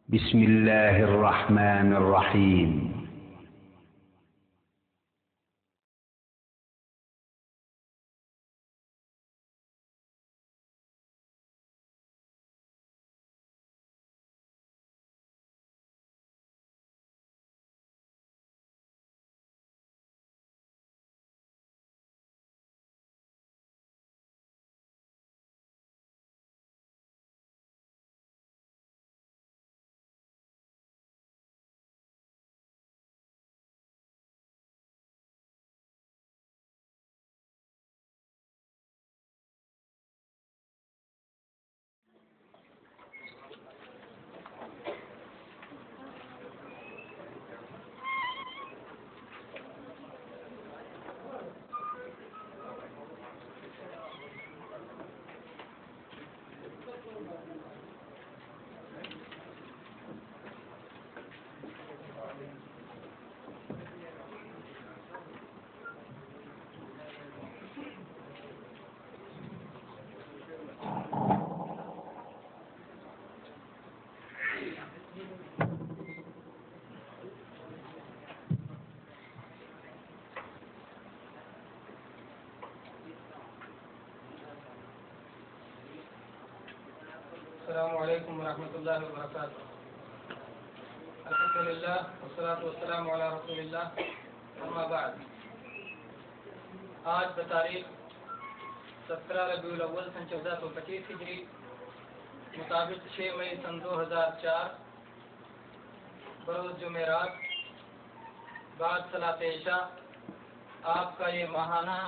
بسم الله الرحمن الرحيم. السلام علیکم ورحمۃ اللہ وبرکاتہ. الحمدللہ والصلاۃ والسلام علی رسول اللہ. اما بعد، آج بتاریخ 17 ربیع الاول سن 1425 ہجری مطابق 6 مئی سن 2004 بروز جمعرات بعد صلاۃ عشاء آپ کا یہ ماہانہ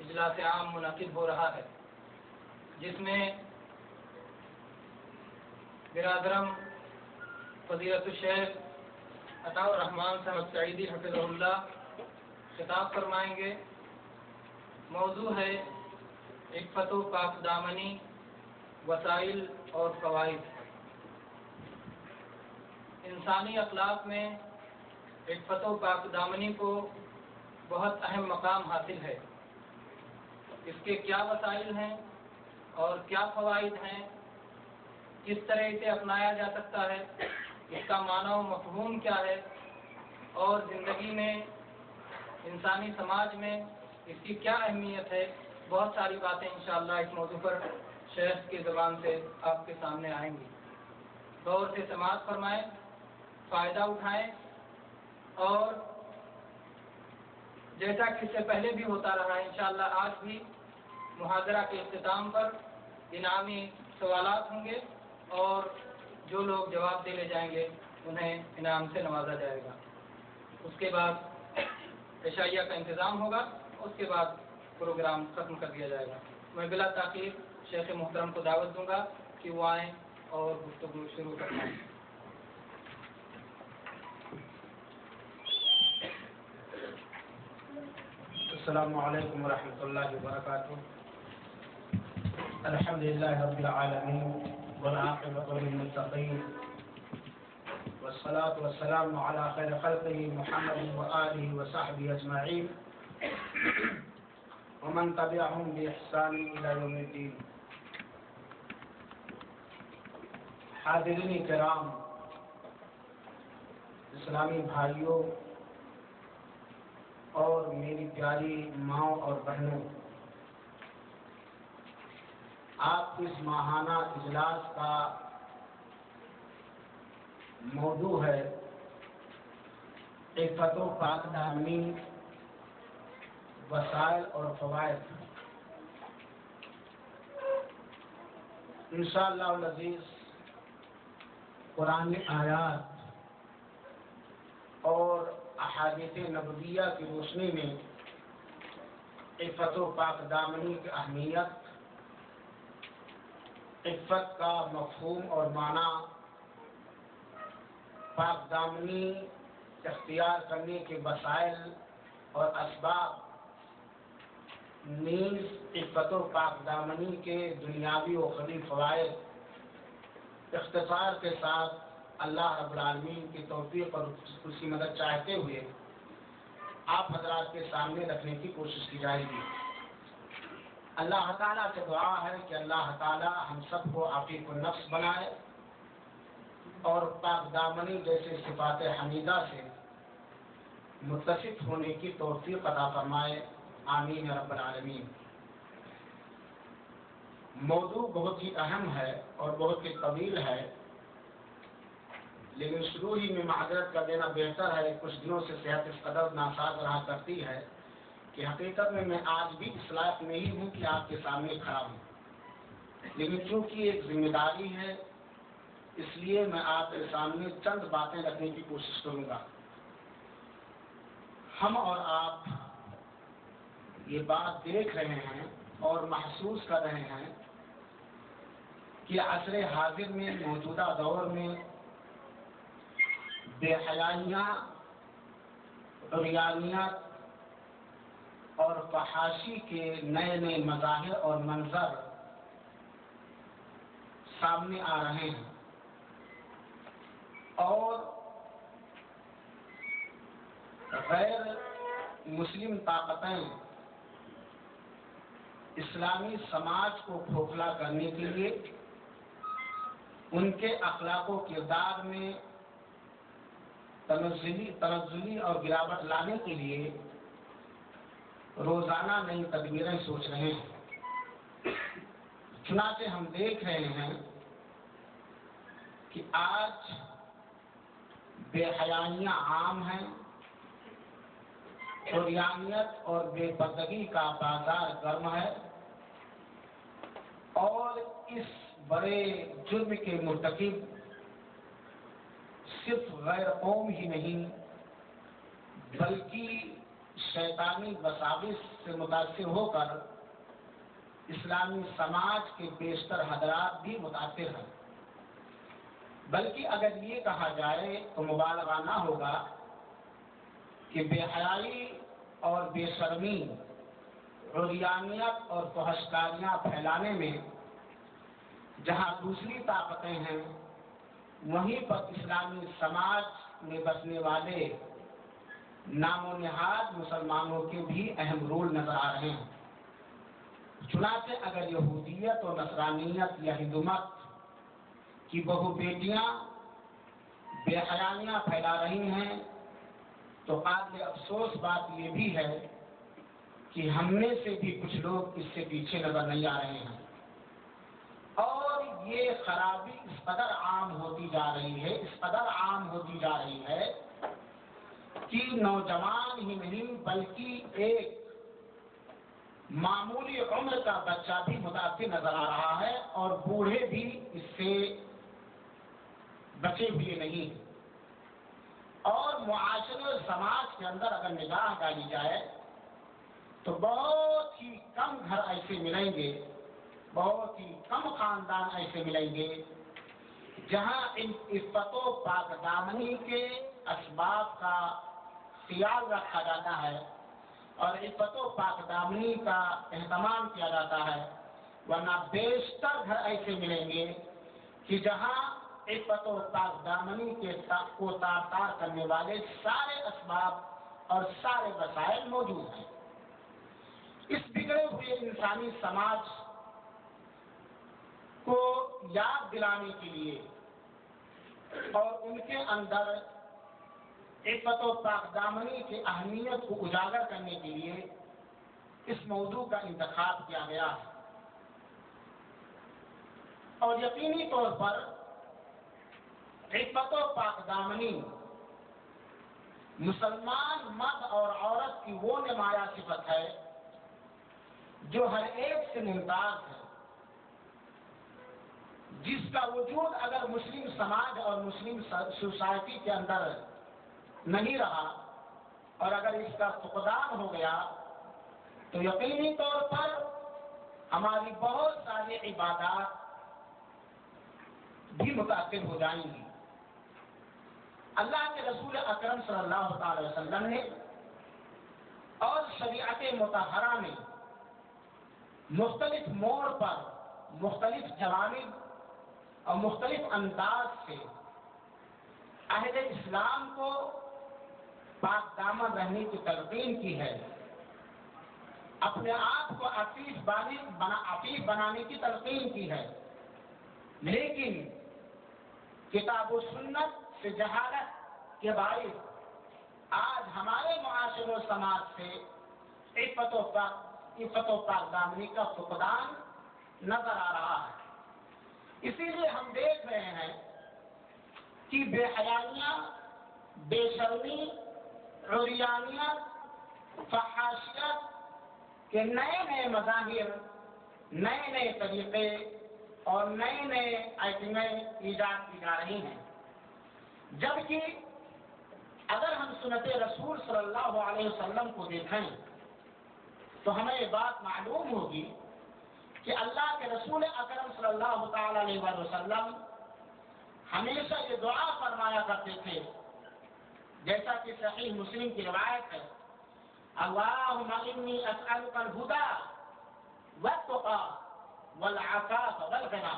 اجلاس عام منعقد ہو رہا ہے، جس میں برادرم فضیلت الشیخ عطاء الرحمن صاحب سعیدی حفظہ اللہ خطاب فرمائیں گے. موضوع ہے عفت و پاک دامنی، وسائل اور فوائد. انسانی اخلاق میں عفت و پاک دامنی کو بہت اہم مقام حاصل ہے. اس کے کیا وسائل ہیں اور کیا فوائد ہیں، کس طرح اسے اپنایا جا سکتا ہے، اس کا معنی و مفہوم کیا ہے، اور زندگی میں انسانی سماج میں اس کی کیا اہمیت ہے، بہت ساری باتیں انشاءاللہ اس موضوع پر شیخ کی زبان سے آپ کے سامنے آئیں گی. غور سے سماعت فرمائیں، فائدہ اٹھائیں، اور جیسا کہ اس سے پہلے بھی ہوتا رہا ہے انشاءاللہ آج بھی محاضرہ کے اختتام پر انعامی سوالات ہوں گے، اور جو لوگ جواب دینے جائیں گے انہیں انعام سے نوازا جائے گا. اس کے بعد عشائیہ کا انتظام ہوگا، اس کے بعد پروگرام ختم کر دیا جائے گا. میں بلا تاخیر شیخ محترم کو دعوت دوں گا کہ وہ آئیں اور گفتگو شروع کریں. السلام علیکم ورحمۃ اللہ وبرکاتہ. الحمدللہ رب العالمین والعاقبۃ للمتقین والصلاة والسلام علی خیر خلقہ محمد وآلہ وصحبہ اجمعین ومن تبعهم بإحسان الی یوم الدین. حاضرین کرام، اسلامی بھائیوں اور میری پیاری ماؤں اور بہنوں، آپ اس ماہانہ اجلاس کا موضوع ہے عفت و پاک دامنی، وسائل اور فوائد. انشاءاللہ العزیز قرآن آیات اور احادیث نبویہ کی روشنی میں عفت و پاک دامنی کی اہمیت، عفت کا مفہوم اور معنی، پاک دامنی اختیار کرنے کے وسائل اور اسباب، نیز عفت و پاک دامنی کے دنیاوی و اخروی فوائد اختصار کے ساتھ اللہ رب العالمین کی توفیق اور اس کی مدد چاہتے ہوئے آپ حضرات کے سامنے رکھنے کی کوشش کی جائے گی. اللہ تعالیٰ سے دعا ہے کہ اللہ تعالیٰ ہم سب کو عفیف النفس بنائے اور پاک دامنی جیسے صفات حمیدہ سے متصف ہونے کی توفیق عطا فرمائے، آمین رب العالمین۔ موضوع بہت ہی اہم ہے اور بہت ہی طویل ہے، لیکن شروع ہی میں معذرت کر دینا بہتر ہے۔ کچھ دنوں سے صحت اس قدر ناساز رہا کرتی ہے کہ حقیقت میں آج بھی اس لائق نہیں ہوں کہ آپ کے سامنے کھڑا ہوں، لیکن چونکہ ایک ذمہ داری ہے اس لیے میں آپ کے سامنے چند باتیں رکھنے کی کوشش کروں گا۔ ہم اور آپ یہ بات دیکھ رہے ہیں اور محسوس کر رہے ہیں کہ عصر حاضر میں، موجودہ دور میں بے حیائیاں، عریانیت اور فحاشی کے نئے نئے مظاہر اور منظر سامنے آ رہے ہیں، اور غیر مسلم طاقتیں اسلامی سماج کو کھوکھلا کرنے کے لیے، ان کے اخلاق و کردار میں تنزلی اور گراوٹ لانے کے لیے روزانہ نئی تدبیریں سوچ رہے ہیں۔ چنانچہ ہم دیکھ رہے ہیں کہ آج بے حیائیاں عام ہیں، عریانیت اور بے پردگی کا بازار گرم ہے، اور اس بڑے جرم کے مرتکب صرف غیر قوم ہی نہیں بلکہ شیطانی وساوس سے متاثر ہو کر اسلامی سماج کے بیشتر حضرات بھی متاثر ہیں۔ بلکہ اگر یہ کہا جائے تو مبالغہ نہ ہوگا کہ بے حیائی اور بے شرمی، عریانیت اور فحشکاریاں پھیلانے میں جہاں دوسری طاقتیں ہیں، وہیں پر اسلامی سماج میں بسنے والے نام و نہاد مسلمانوں کے بھی اہم رول نظر آ رہے ہیں۔ چنانچہ اگر یہودیت اور نصرانیت یا ہندومت کی بہو بیٹیاں بے حیائیاں پھیلا رہی ہیں، تو قابل افسوس بات یہ بھی ہے کہ ہم میں سے بھی کچھ لوگ اس سے پیچھے نظر نہیں آ رہے ہیں، اور یہ خرابی اس قدر عام ہوتی جا رہی ہے کہ نوجوان ہی نہیں بلکہ ایک معمولی عمر کا بچہ بھی متاثر نظر آ رہا ہے، اور بوڑھے بھی اس سے بچے ہوئے نہیں۔ اور معاشرے اور سماج کے اندر اگر نگاہ ڈالی جائے تو بہت ہی کم گھر ایسے ملیں گے، بہت ہی کم خاندان ایسے ملیں گے جہاں ان عفت و پاک دامنی کے اسباب کا خیال رکھا جاتا ہے اور عفت و پاک دامنی کا اہتمام کیا جاتا ہے، ورنہ بیشتر گھر ایسے ملیں گے کہ جہاں عفت و پاک دامنی کو تار کرنے والے سارے اسباب اور سارے وسائل موجود ہیں۔ اس بگڑے ہوئے انسانی سماج کو یاد دلانے کے لیے اور ان کے اندر عفت و پاک دامنی کی اہمیت کو اجاگر کرنے کے لیے اس موضوع کا انتخاب کیا گیا ہے۔ اور یقینی طور پر عفت و پاک دامنی مسلمان مرد اور عورت کی وہ نمایاں صفت ہے جو ہر ایک سے ممتاز ہے، جس کا وجود اگر مسلم سماج اور مسلم سوسائٹی کے اندر نہیں رہا اور اگر اس کا فقدان ہو گیا تو یقینی طور پر ہماری بہت ساری عبادات بھی متاثر ہو جائیں گی۔ اللہ کے رسول اکرم صلی اللہ تعالی وسلم نے اور شریعت مطہرہ نے مختلف موڑ پر، مختلف جوانب اور مختلف انداز سے اہل اسلام کو پاک دامن رہنے کی تلقین کی ہے، اپنے آپ کو عفیف بنانے کی تلقین کی ہے، لیکن کتاب و سنت سے جہالت کے باعث آج ہمارے معاشرے و سماج سے عفت و پاک دامنی کا فقدان نظر آ رہا ہے۔ اسی لیے ہم دیکھ رہے ہیں کہ بے حیائیاں، بے شرمی، عریانیت، فحاشیت کے نئے نئے مظاہر، نئے نئے طریقے اور نئے نئے آئٹمیں ایجاد کی جا رہی ہیں، جبکہ اگر ہم سنت رسول صلی اللہ علیہ وسلم کو دیکھیں تو ہمیں یہ بات معلوم ہوگی کہ اللہ کے رسول اکرم صلی اللہ تعالی علیہ وسلم ہمیشہ یہ دعا فرمایا کرتے تھے، جیسا کہ صحیح مسلم کی روایت ہے، اللہم انی اسألک الہدی والتقی والعفاف والغنی،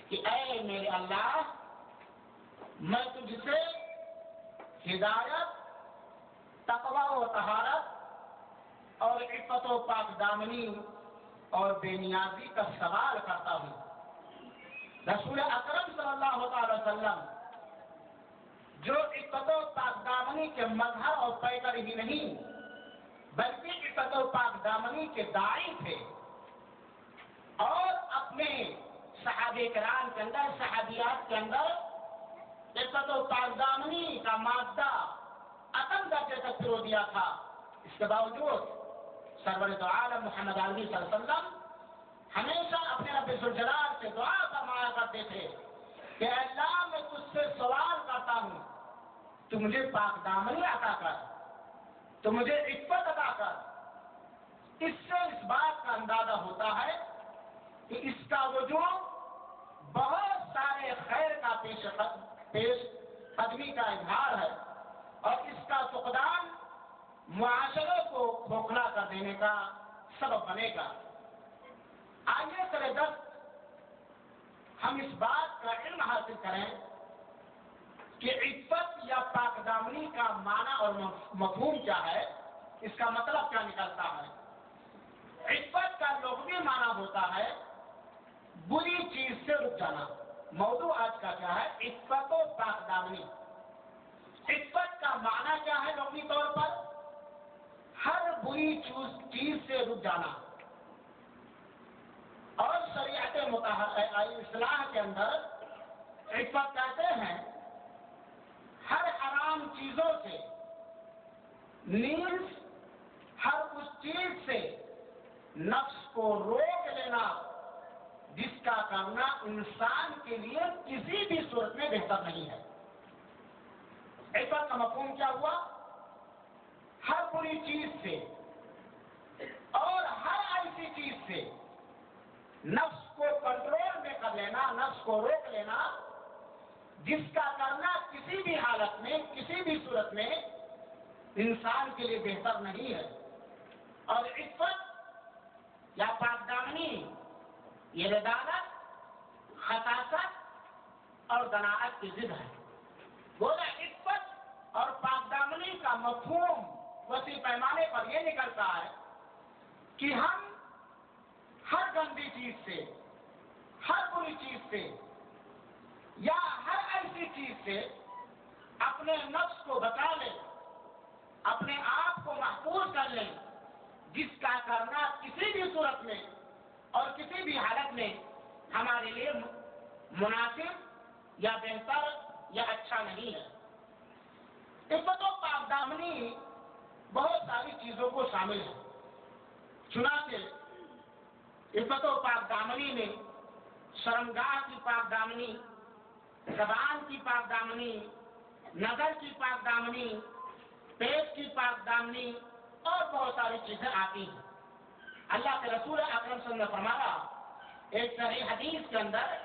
کہ اے میرے اللہ، میں تجھ سے ہدایت، تقوی و طہارت اور عفت و پاک دامنی اور بے نیازی کا سوال کرتا ہوں۔ رسول اکرم صلی اللہ تعالی وسلم جو عفت و پاک دامنی کے مظہر اور پیکر ہی نہیں بلکہ عفت و پاک دامنی کے داعی تھے، اور اپنے صحابہ کرام کے اندر، صحابیات کے اندر عفت و پاک دامنی کا مادہ عدم درجے تک پرو دیا تھا، اس کے باوجود سرور دو عالم محمد عربی صلی اللہ علیہ وسلم ہمیشہ اپنے رب ذوالجلال سے دعا فرمایا کرتے تھے کہ اے اللہ، میں تجھ سے سوال کرتا ہوں، تو مجھے پاک دامنی عطا کر، تو مجھے عفت عطا کر۔ اس سے اس بات کا اندازہ ہوتا ہے کہ اس کا وجود بہت سارے خیر کا پیش قدمی کا اظہار ہے، اور اس کا فقدان معاشرے کو کھوکھلا کر دینے کا سبب بنے گا۔ آئیے سر دست ہم اس بات کا علم حاصل کریں کہ عفت یا پاک دامنی کا معنی اور مفہوم کیا ہے، اس کا مطلب کیا نکلتا ہے۔ عفت کا لغوی معنی ہوتا ہے بری چیز سے رک جانا۔ موضوع آج کا کیا ہے؟ عفت و پاک دامنی۔ عفت کا معنی کیا ہے لغوی طور پر؟ ہر بری چیز سے رک جانا، اور شریعت اصلاح کے اندر عفت کہتے ہیں ہر حرام چیزوں سے، نیز ہر اس چیز سے نفس کو روک لینا جس کا کرنا انسان کے لیے کسی بھی صورت میں بہتر نہیں ہے۔ عفت کا مفہوم کیا ہوا؟ ہر بری چیز سے اور ہر ایسی چیز سے نفس کو کنٹرول میں کر لینا، نفس کو روک لینا جس کا کرنا کسی بھی حالت میں، کسی بھی صورت میں انسان کے لیے بہتر نہیں ہے۔ اور عفت یا پاک دامنی یہ رضالت، خساست اور دناعت کی ضد ہے۔ گویا عفت اور پاک دامنی کا مفہوم وسیع پیمانے پر یہ نکلتا ہے کہ ہم ہر گندی چیز سے، ہر بری چیز سے یا ہر ایسی چیز سے اپنے نفس کو بچا لیں، اپنے آپ کو محفوظ کر لیں جس کا کرنا کسی بھی صورت میں اور کسی بھی حالت میں ہمارے لیے مناسب یا بہتر یا اچھا نہیں ہے۔ عفت و پاک دامنی بہت ساری چیزوں کو شامل ہے، چنانچہ عفت و پاک دامنی میں شرمگاہ کی پاک دامنی، زبان کی پاک دامنی، نظر کی پاک دامنی، پیٹ کی پاک دامنی اور بہت ساری چیزیں آتی ہیں۔ اللہ کے رسول اکرم صلی اللہ علیہ وسلم نے فرمایا ایک صحیح حدیث کے اندر،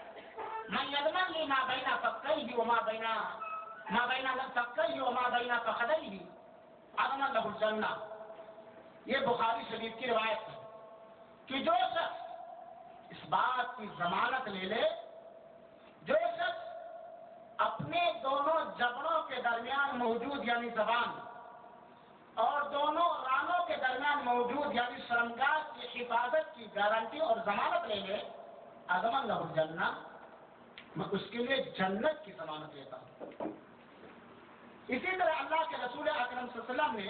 من یضمن لی ما بین فکیہ وما بین فکیہ وما بین فخذیہ اضمن لہ الجنہ۔ یہ بخاری شریف کی روایت ہے کہ جو شخص اس بات کی ضمانت لے لے، جو شخص اپنے دونوں جبڑوں کے درمیان موجود یعنی زبان اور دونوں رانوں کے درمیان موجود یعنی شرمگاہ کی حفاظت کی گارنٹی اور ضمانت لے لے، اضمن لہ الجنہ، میں اس کے لیے جنت کی ضمانت دیتا ہوں۔ اسی طرح اللہ کے رسول اکرم صلی اللہ علیہ وسلم نے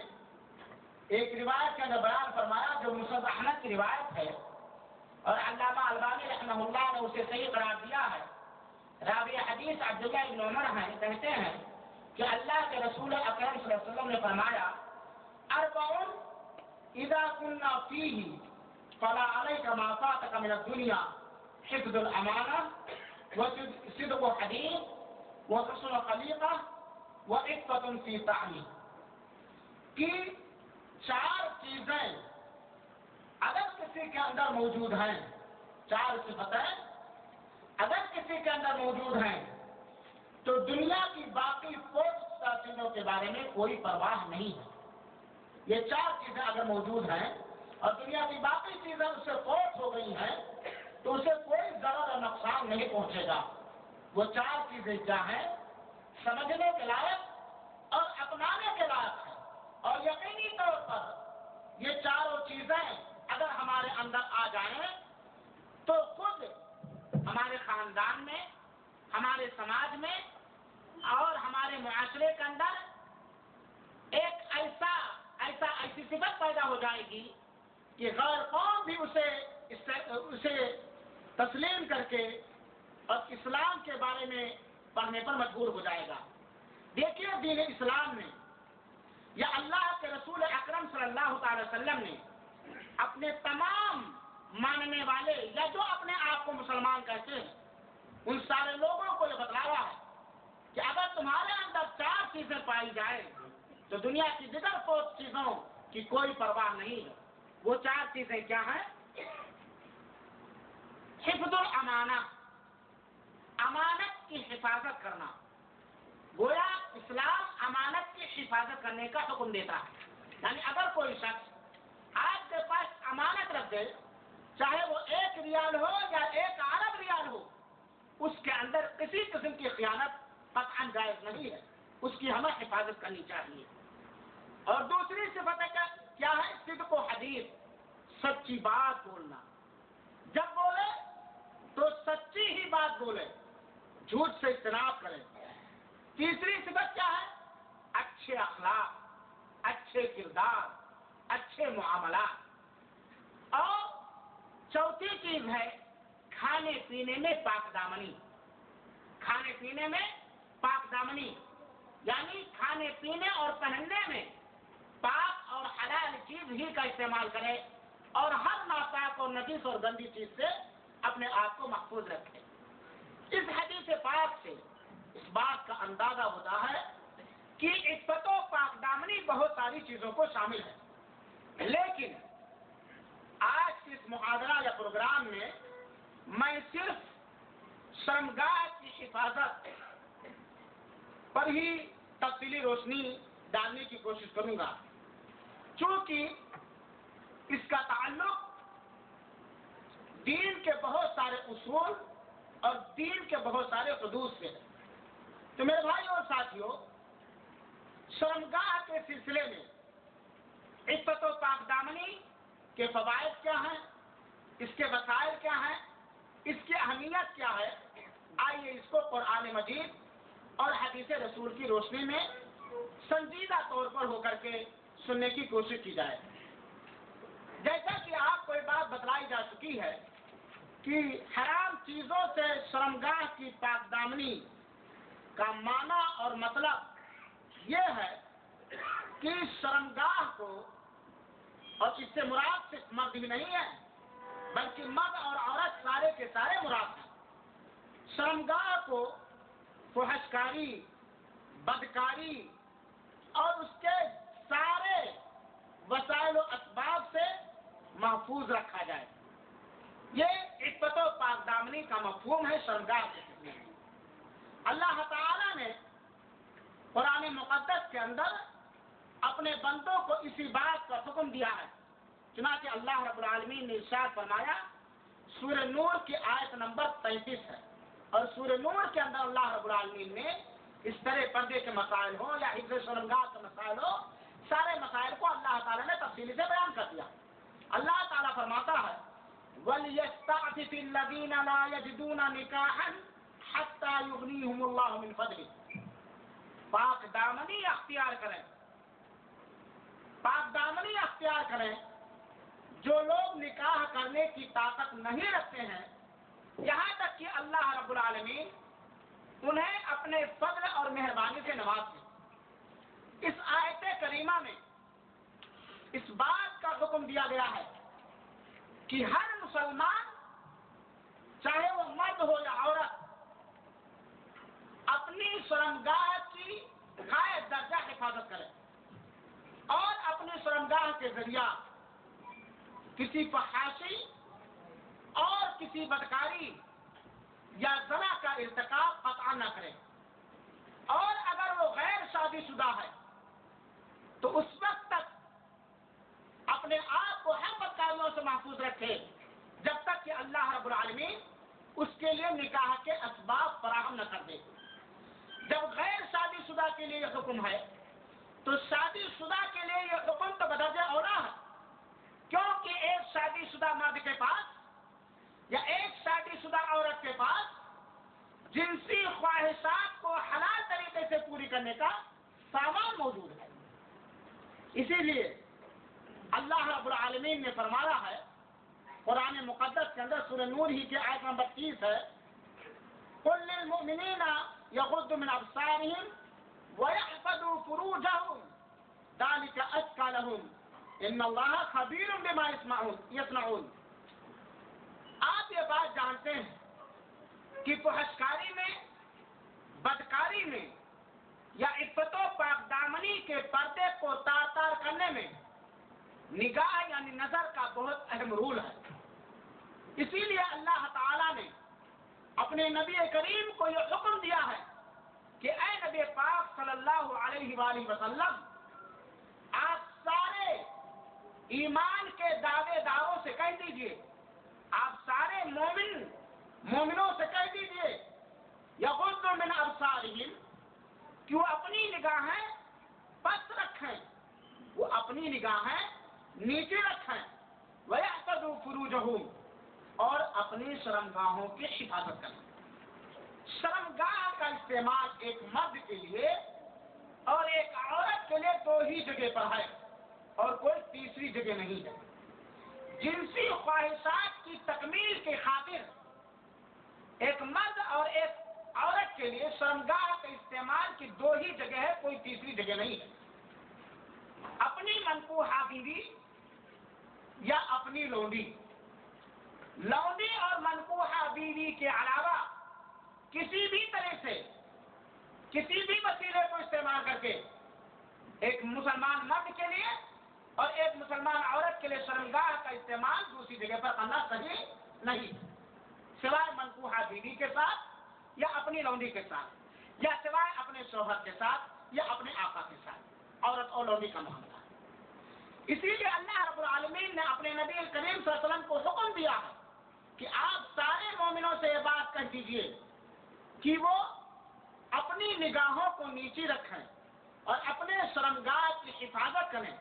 ایک روایت کے اندر بیان فرمایا جو مسند احمد کی روایت ہے اور علامہ البانی رحمہ اللہ نے اسے صحیح قرار دیا ہے۔ راوی حدیث عبداللہ بن عمر ہیں، کہتے ہیں کہ اللہ کے رسول اکرم صلی اللہ علیہ وسلم نے فرمایا اربع اذا كنا فيه فلا عليك ما فاتك من الدنيا حفظ الامانه وصدق الحديث وحسن الخليقه وعفة في طعمه، کہ 4 چیزیں اگر کسی کے اندر موجود ہیں، 4 صفتیں اگر کسی کے اندر موجود ہیں تو دنیا کی باقی پوشیدہ چیزوں کے بارے میں کوئی پرواہ نہیں ہے۔ یہ 4 چیزیں اگر موجود ہیں اور دنیا کی باقی چیزیں اس سے فوت ہو گئی ہیں تو اسے کوئی ضرر اور نقصان نہیں پہنچے گا۔ وہ 4 چیزیں کیا ہیں؟ سمجھنے کے لائق اور اپنانے کے لائق ہے، اور یقینی طور پر یہ 4 چیزیں اگر ہمارے اندر آ جائیں تو خود ہمارے خاندان میں، ہمارے سماج میں اور ہمارے معاشرے کے اندر ایک ایسی صفت پیدا ہو جائے گی کہ غیر قوم بھی اسے تسلیم کر کے اور اسلام کے بارے میں پڑھنے پر مجبور ہو جائے گا۔ دیکھیے دین اسلام میں یا اللہ کے رسول اکرم صلی اللہ تعالی وسلم نے اپنے تمام ماننے والے یا جو اپنے آپ کو مسلمان کہتے ہیں ان سارے لوگوں کو یہ بتلایا ہے کہ اگر تمہارے اندر 4 چیزیں پائی جائیں تو دنیا کی دیگر 4 چیزوں کی کوئی پرواہ نہیں ہے۔ وہ 4 چیزیں کیا ہیں؟ حفظ الامانہ، امانت کی حفاظت کرنا۔ گویا اسلام امانت کی حفاظت کرنے کا حکم دیتا ہے، یعنی اگر کوئی شخص آپ کے پاس امانت رکھ دے، چاہے وہ 1 ریال ہو یا 1 ارب ریال ہو، اس کے اندر کسی قسم کی خیانت قطعاً جائز نہیں ہے، اس کی ہمیں حفاظت کرنی چاہیے۔ اور دوسری صفت کیا ہے؟ صدق و حدیث، سچی بات بولنا۔ جب بولے تو سچی ہی بات بولے، جھوٹ سے اجتناب کرے۔ تیسری صفت کیا ہے؟ اچھے اخلاق، اچھے کردار، اچھے معاملات۔ اور چوتھی چیز ہے کھانے پینے میں پاک دامنی۔ کھانے پینے میں پاک دامنی یعنی کھانے پینے اور پہننے میں پاک اور حلال چیز ہی کا استعمال کرے اور ہر ناپاک اور نجس اور گندی چیز سے اپنے آپ کو محفوظ رکھے۔ اس حدیث پاک سے اس بات کا اندازہ ہوتا ہے کہ عفت و پاک دامنی بہت ساری چیزوں کو شامل ہے، لیکن آج اس محاضرہ یا پروگرام میں میں صرف شرمگاہ کی حفاظت پر ہی تفصیلی روشنی ڈالنے کی کوشش کروں گا، چونکہ اس کا تعلق دین کے بہت سارے اصول اور دین کے بہت سارے حدود سے ہے۔ تو میرے بھائی اور ساتھیوں، شرمگاہ کے سلسلے میں عفت و پاک دامنی کے فوائد کیا ہیں، اس کے وسائل کیا ہیں، اس کی اہمیت کیا ہے، آئیے اس کو قرآن مجید اور حدیث رسول کی روشنی میں سنجیدہ طور پر ہو کر کے سننے کی کوشش کی جائے۔ جیسا کہ آپ کو یہ بات بتلائی جا چکی ہے کہ حرام چیزوں سے شرمگاہ کی پاک دامنی کا معنی اور مطلب یہ ہے کہ شرمگاہ کو، اور اس سے مراد صرف مرد ہی نہیں ہے بلکہ مرد اور عورت سارے کے سارے مراد ہیں، شرمگاہ کو فحشکاری، بدکاری اور اس کے سارے وسائل و اسباب سے محفوظ رکھا جائے۔ یہ عفت و پاک دامنی کا مفہوم ہے شرمگاہ کے سلسلے میں۔ اللہ تعالی نے قرآن مقدس کے اندر اپنے بندوں کو اسی بات کا حکم دیا ہے، چنانچہ اللہ رب العالمین نے ارشاد فرمایا، سورہ نور کی آیت نمبر 33 ہے، اور سورہ نور کے اندر اللہ رب العالمین نے اس طرح پردے کے مسائل ہو یا حفظ شرمگاہ کے مسائل ہو، سارے مسائل کو اللہ تعالیٰ نے تفصیلی سے بیان کر دیا۔ اللہ تعالیٰ فرماتا ہے وَلْيَسْتَعْفِفِ الَّذِينَ لَا يَجِدُونَ نِكَاحًا حتی یغنیہم اللہ من فضلہ، پاک دامنی اختیار کریں، پاک دامنی اختیار کریں۔ جو لوگ نکاح کرنے کی طاقت نہیں رکھتے ہیں، یہاں تک کہ اللہ رب العالمین انہیں اپنے فضل اور مہربانی سے نوازتے۔ اس آیت کریمہ میں اس بات کا حکم دیا گیا ہے کہ ہر مسلمان، چاہے وہ مرد ہو یا عورت، اپنی شرمگاہ کی غائب درجہ حفاظت کرے اور اپنی شرمگاہ کے ذریعہ کسی فحاشی اور کسی بدکاری یا زنا کا ارتکاب قطعا نہ کرے، اور اگر وہ غیر شادی شدہ ہے تو اس وقت تک اپنے آپ کو ہر بدکاریوں سے محفوظ رکھے جب تک کہ اللہ رب العالمین اس کے لیے نکاح کے اسباب فراہم نہ کر دے۔ جب غیر شادی شدہ کے لیے یہ حکم ہے تو شادی شدہ کے لیے یہ حکم تو بدرجہ اولا ہے، کیونکہ ایک شادی شدہ مرد کے پاس یا ایک شادی شدہ عورت کے پاس جنسی خواہشات کو حلال طریقے سے پوری کرنے کا سامان موجود ہے۔ اسی لیے اللہ رب العالمین نے فرمایا ہے قرآن مقدس کے اندر، سورہ نور ہی کے آیت نمبر 30 ہے، قُلْ لِلْمُؤْمِنِينَ يَغُضُّوا مِنْ أَبْصَارِهِمْ وَيَحْفَظُوا فُرُوجَهُمْ ذَلِكَ أَزْكَىٰ لَهُمْ إِنَّ اللَّهَ خَبِيرٌ بِمَا يَصْنَعُونَ۔ آپ یہ بات جانتے ہیں کہ فحشکاری میں، بدکاری میں یا عفت و پاک دامنی کے پردے کو تار تار کرنے میں نگاہ یعنی نظر کا بہت اہم رول ہے۔ اسی لیے اللہ تعالیٰ نے اپنے نبی کریم کو یہ حکم دیا ہے کہ اے نبی پاک صلی اللہ علیہ وآلہ وسلم، آپ سارے ایمان کے دعوے داروں سے کہہ دیجئے، آپ سارے مومنوں سے کہہ دیجئے، یغضوا من ابصارہم، کہ وہ اپنی نگاہیں پست رکھیں، وہ اپنی نگاہیں نیچے رکھیں، وَيَحْفَظُوا فُرُوجَهُمْ، اور اپنی شرمگاہوں کی حفاظت کریں۔ شرمگاہ کا استعمال ایک مرد کے لیے اور ایک عورت کے لیے دو ہی جگہ پر ہے اور کوئی تیسری جگہ نہیں ہے۔ جنسی خواہشات کی تکمیل کی خاطر ایک مرد اور ایک عورت کے لیے شرمگاہ کے استعمال کی دو ہی جگہ ہے، کوئی تیسری جگہ نہیں ہے۔ اپنی منکوحہ بیوی یا اپنی لونڈی اور منکوحہ بیوی کے علاوہ کسی بھی طرح سے، کسی بھی وسیلے کو استعمال کر کے ایک مسلمان مرد کے لیے اور ایک مسلمان عورت کے لیے شرمگاہ کا استعمال دوسری جگہ پر کرنا صحیح نہیں، سوائے منکوحہ بیوی کے ساتھ یا اپنی لونڈی کے ساتھ، یا سوائے اپنے شوہر کے ساتھ یا اپنے آقا کے ساتھ، عورت اور لونڈی کا معاملہ۔ اسی لیے اللہ رب العالمین نے اپنے نبی کریم صلی اللہ علیہ وسلم کو حکم دیا ہے کہ آپ سارے مومنوں سے یہ بات کہہ دیجئے کہ وہ اپنی نگاہوں کو نیچی رکھیں اور اپنے شرمگاہ کی حفاظت کریں،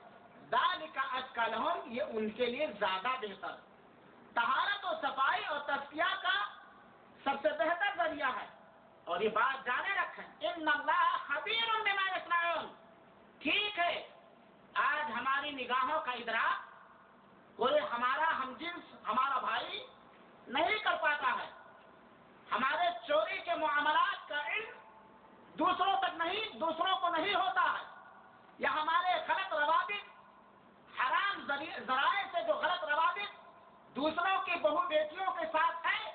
ذالک ازکی لہم، یہ ان کے لیے زیادہ بہتر، طہارت و صفائی اور تزکیہ کا سب سے بہتر ذریعہ ہے۔ اور یہ بات جانے رکھیں، ان اللہ خبیر بما یصنعون، ٹھیک ہے آج ہماری نگاہوں کا ادراک کوئی ہمارا ہم جنس، ہمارا بھائی نہیں کر پاتا ہے، ہمارے چوری کے معاملات کا علم دوسروں کو نہیں ہوتا ہے، یا ہمارے غلط روابط، حرام ذرائع سے جو غلط روابط دوسروں کی بہو بیٹیوں کے ساتھ ہے،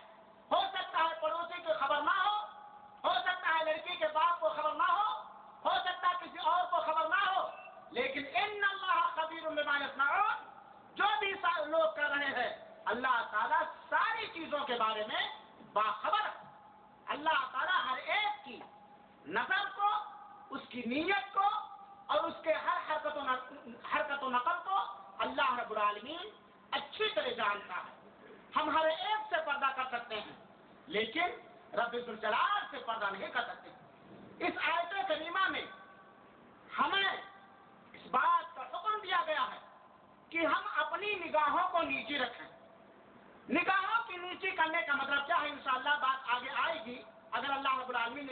ہو سکتا ہے پڑوسی کی خبر نہ ہو سکتا ہے لڑکی کے باپ کو خبر نہ ہو سکتا ہے کسی اور کو خبر نہ ہو، لیکن ان اللہ خبیر بما یصنعون، جو بھی لوگ کر رہے ہیں اللہ تعالیٰ ساری چیزوں کے بارے میں باخبر ہے۔ اللہ تعالیٰ ہر ایک کی نظر کو، اس کی نیت کو اور اس کے ہر حرکت و نقل کو اللہ رب العالمین اچھی طرح جانتا ہے۔ ہم ہر ایک سے پردہ کر سکتے ہیں لیکن رب ذوالجلال سے پردہ نہیں کر سکتے۔ اس آیت کریمہ میں ہمیں اس بات کا حکم دیا گیا ہے کہ ہم اپنی نگاہوں کو نیچی رکھیں۔ نگاہوں کی نیچی کرنے کا مطلب کیا ہے، انشاءاللہ بات آگے آئے گی، اگر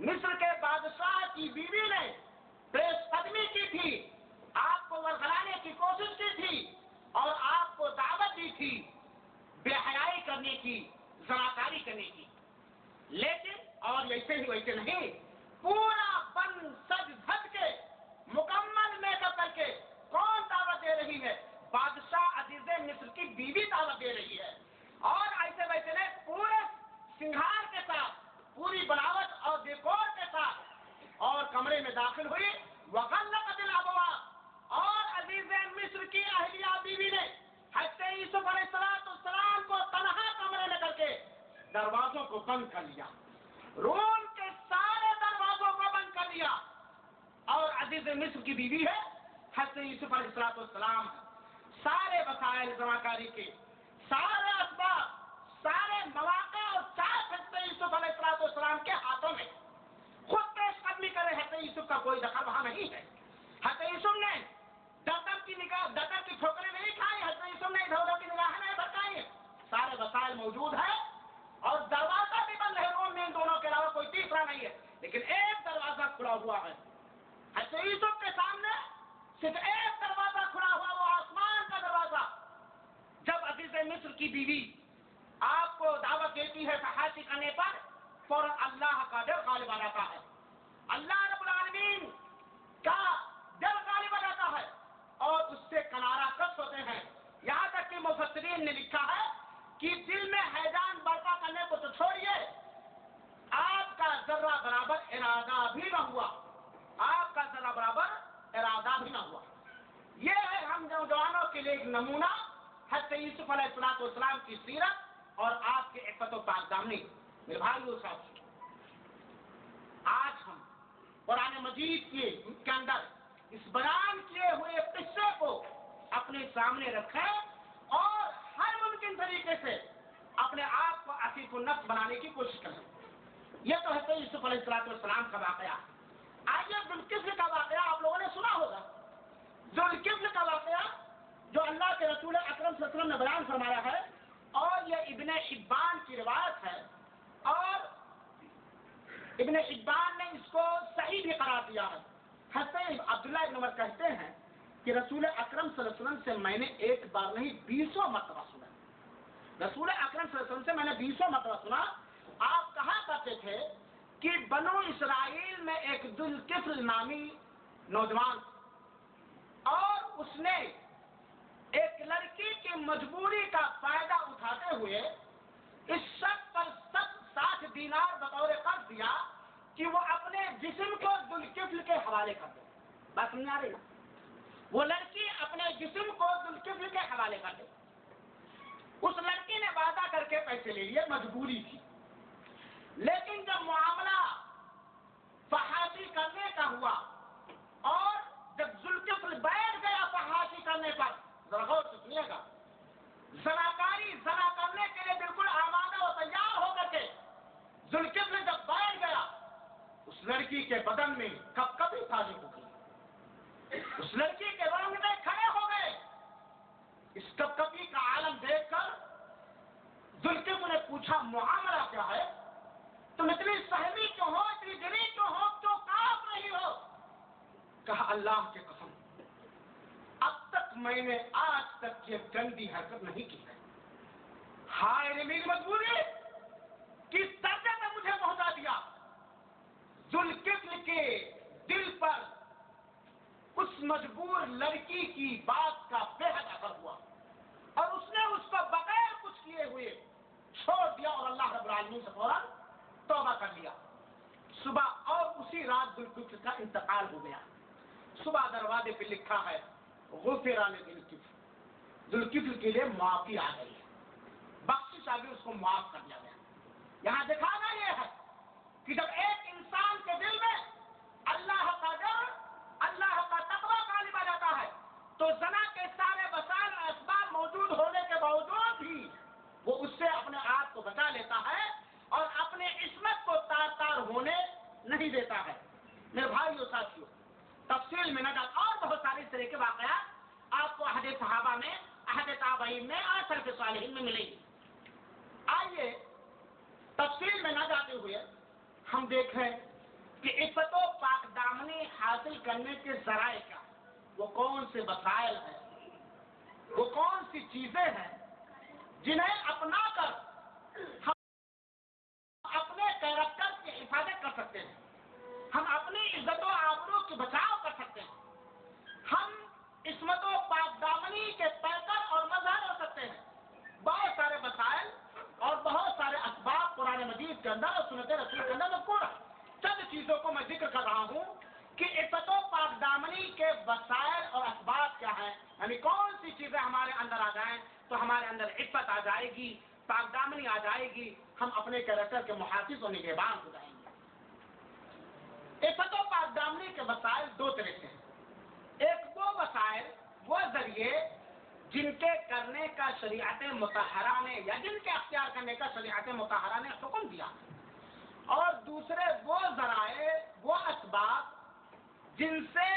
مصر کے بادشاہ کی بیوی نے پیش قدمی کی تھی، آپ کو ورغلانے کی کوشش کی تھی اور آپ کو دعوت دی تھی بے حیائی کرنے کی، زناکاری کرنے کی، لیکن اور ایسے ہی ویسے نہیں، پورا بن سج دھج کے مکمل میک اپ کر کے کون دعوت دے رہی ہے؟ بادشاہ عزیز مصر کی بیوی دعوت دے رہی ہے، اور ایسے ویسے نہیں، پورے سنگھار کے ساتھ، پوری بناوٹ اور ڈیکور کے ساتھ، اور کمرے میں داخل ہوئی، وغلقت الابواب، اور عزیز مصر کی اہلیہ بیوی نے حضرت یوسف علیہ السلام کو تنہا کمرے میں کر کے دروازوں کو بند کر لیا، روم کے سارے دروازوں کو بند کر لیا، اور عزیز مصر کی بیوی ہے حضرت یوسف علیہ السلام، سارے وسائل جمعکاری کے، سارے اسباب، سارے مواقع اور چاہت حضرت یوسف علیہ السلام کے ہاتھوں میں، خود پیش قدمی کرے حضرت یوسف کا کوئی دخل وہاں نہیں ہے۔ حضرت یوسف نے ڈکر کی ٹھوکریں نہیں کھائی، حضرت یوسف نے ادھر ادھر کی نگاہیں نہیں بھٹکائی، سارے وسائل موجود ہیں اور دروازہ بھی بند ہے، روم میں ان دونوں کے علاوہ کوئی تیسرا نہیں ہے، لیکن ایک دروازہ کھلا ہوا ہے حضرت یوسف کے سامنے، صرف ایک دروازہ کھلا ہوا، وہ آسمان کا دروازہ۔ جب عزیز مصر کی بیوی آپ کو دعوت دیتی ہے فحاشی کرنے پر، فوراً اللہ کا ڈر غالب آ جاتا ہے، اللہ رب العالمین کا ڈر غالب آ جاتا ہے اور اس سے کنارہ کش ہوتے ہیں۔ یہاں تک کہ مفسرین نے لکھا ہے کہ دل میں حیران برپا کرنے کو تو چھوڑیے، آپ کا ذرہ برابر ارادہ بھی نہ ہوا، آپ کا ذرہ برابر ارادہ بھی نہ ہوا۔ یہ ہے ہم نوجوانوں کے لیے ایک نمونہ حضرت یوسف علیہ السلام کی سیرت اور آپ کے عفت و پاک دامنی۔ میرے بھائیو صاحب، آج ہم قرآن مجید کے اندر اس بیان کیے ہوئے قصے کو اپنے سامنے رکھیں اور ہر ممکن طریقے سے اپنے آپ کو عفیف النفس بنانے کی کوشش کریں۔ یہ تو حضرت یوسف علیہ السلام کا واقعہ۔ آئیے ذوالکفل کا واقعہ آپ لوگوں نے سنا ہوگا۔ ذوالکفل کا واقعہ جو اللہ کے رسول اکرم صلی اللہ علیہ وسلم نے بیان فرمایا ہے، اور یہ ابن حبان کی روایت ہے، اور ابن حبان نے اس کو صحیح بھی قرار دیا ہے۔ حضرت عبداللہ ابن عمر کہتے ہیں کہ رسول اکرم صلی اللہ علیہ وسلم سے میں نے ایک بار نہیں 20 مرتبہ سنا، رسول اکرم صلی اللہ علیہ وسلم سے میں نے 20 مرتبہ سنا۔ آپ کہا کرتے تھے کہ بنو اسرائیل میں ایک ذوالکفل نامی نوجوان، اور اس نے ایک لڑکی کی مجبوری کا فائدہ اٹھاتے ہوئے اس شخص پر 60 دینار بطور قرض دیا کہ وہ اپنے جسم کو ذوالکفل کے حوالے کر دے۔ بات سمجھ آ رہی نا؟ وہ لڑکی اپنے جسم کو ذوالکفل کے حوالے کر دے۔ اس لڑکی نے وعدہ کر کے پیسے لے لیے، مجبوری تھی، لیکن جب معاملہ فحاشی کرنے کا ہوا اور جب ذوالکفل بیٹھ گیا فحاشی کرنے پر، ذرا غور سے سنیے گا، زنا کرنے کے لیے بالکل آمادہ و تیار ہو کر کے ذوالکفل جب بیٹھ گیا، اس لڑکی کے بدن میں کب کبھی تازی ہو گئی، اس لڑکی کے رونگٹے کھڑے ہو گئے۔ اس کب کبھی کا عالم دیکھ کر ذوالکفل نے پوچھا معاملہ کیا ہے؟ تم اتنی سہمی کیوں ہو، اتنی ڈری کیوں ہو، کیوں کاپ رہی ہو؟ کہا اللہ کی قسم، اب تک میں نے آج تک یہ گندی حرکت نہیں کی ہے۔ ہائے نے میری مجبوری کس درجے میں مجھے پہنچا دیا۔ ذوالکفل کے دل پر اس مجبور لڑکی کی بات کا بے حد اثر ہوا، اور اس نے اس کو بغیر کچھ کیے ہوئے چھوڑ دیا اور اللہ رب العالمین سے فوراً توبہ کر لیا۔ صبح اور اسی رات ذوالکفل کا انتقال ہو گیا۔ صبح دروازے پہ لکھا ہے غفر لذوالکفل، ذوالکفل کے لیے معافی آ گئی ہے، بخشش آ گئی، اس کو معاف کر دیا گیا۔ یہاں دکھانا یہ ہے کہ جب ایک انسان کے دل میں اللہ کا ڈر، اللہ کا تقویٰ غالب آ جاتا ہے، تو زنا کے سارے وسائل اور اسباب موجود ہونے کے باوجود بھی وہ اس سے اپنے آپ کو بچا لیتا ہے اور اپنے عصمت کو تار تار ہونے نہیں دیتا ہے۔ میرے بھائیو ساتھیو، تفصیل میں نہ جاتا، اور بہت سارے اس طرح کے واقعات آپ کو عہد صحابہ میں، عہد تابعین میں اور سلف صالحین میں ملیں گے۔ آئیے تفصیل میں نہ جاتے ہوئے ہم دیکھیں کہ عفت و پاک دامنی حاصل کرنے کے ذرائع کیا، وہ کون سے وسائل ہیں، وہ کون سی چیزیں ہیں جنہیں اپنا کر ہم اپنے کیریکٹر کی حفاظت کر سکتے ہیں، ہم اپنی عزت و آبرو کی بچاؤ کر سکتے ہیں، ہم عصمت و پاک دامنی کے پیکر اور مظہر ہو سکتے ہیں۔ بہت سارے وسائل اور بہت سارے اسباب قرآن مجید کے اندر اور سنت رسول کے اندر مذکور ہے۔ چند چیزوں کو میں ذکر کر رہا ہوں کہ عفت و پاک دامنی کے وسائل اور اسباب کیا ہیں، یعنی کون سی چیزیں ہمارے اندر آ جائیں تو ہمارے اندر عفت آ جائے گی، پاک دامنی آ جائے گی، ہم اپنے کیریکٹر کے محافظ اور نگہبان ہو جائیں گے۔ عفت و پاک دامنی کے وسائل دو طرح کے ہیں۔ ایک وہ وسائل، وہ ذریعے جن کے کرنے کا شریعت مطہرہ نے یا جن کے اختیار کرنے کا شریعت مطہرہ نے حکم دیا، اور دوسرے وہ ذرائع، وہ اسباب جن سے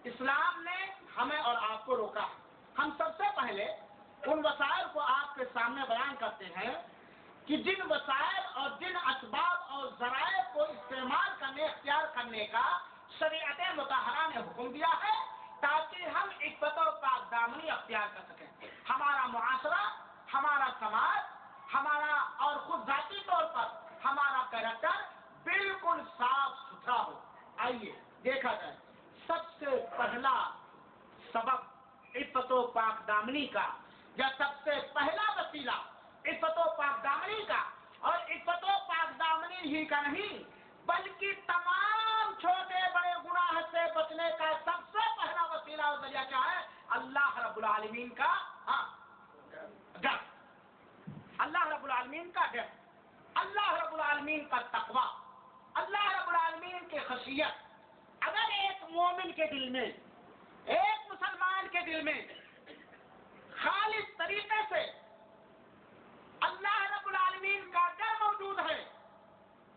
اسلام نے ہمیں اور آپ کو روکا۔ ہم سب سے پہلے ان وسائل کو آپ کے سامنے بیان کرتے ہیں کہ جن وسائل اور جن اسباب اور ذرائع کو استعمال کرنے، اختیار کرنے کا شریعت مطہرہ نے حکم دیا ہے تاکہ ہم عفت و پاک دامنی اختیار کر سکیں، ہمارا معاشرہ، ہمارا سماج، ہمارا اور خود ذاتی طور پر ہمارا کیریکٹر بالکل صاف ستھرا ہو۔ آئیے دیکھا جائے، سب سے پہلا سبب عفت و پاک دامنی کا یا سب سے پہلا وسیلہ عفت و پاک دامنی کا، اور عفت و پاک دامنی ہی کا نہیں بلکہ تمام چھوٹے بڑے گناہ سے بچنے کا سب سے پہلا وسیلہ اور ذریعہ کیا ہے؟ اللہ رب العالمین کا ڈر، اللہ رب العالمین کا ڈر، اللہ رب العالمین کا تقوی، اللہ رب العالمین کی خشیت۔ اگر ایک مومن کے دل میں، ایک مسلمان کے دل میں خالص طریقے سے اللہ رب العالمین کا ڈر موجود ہے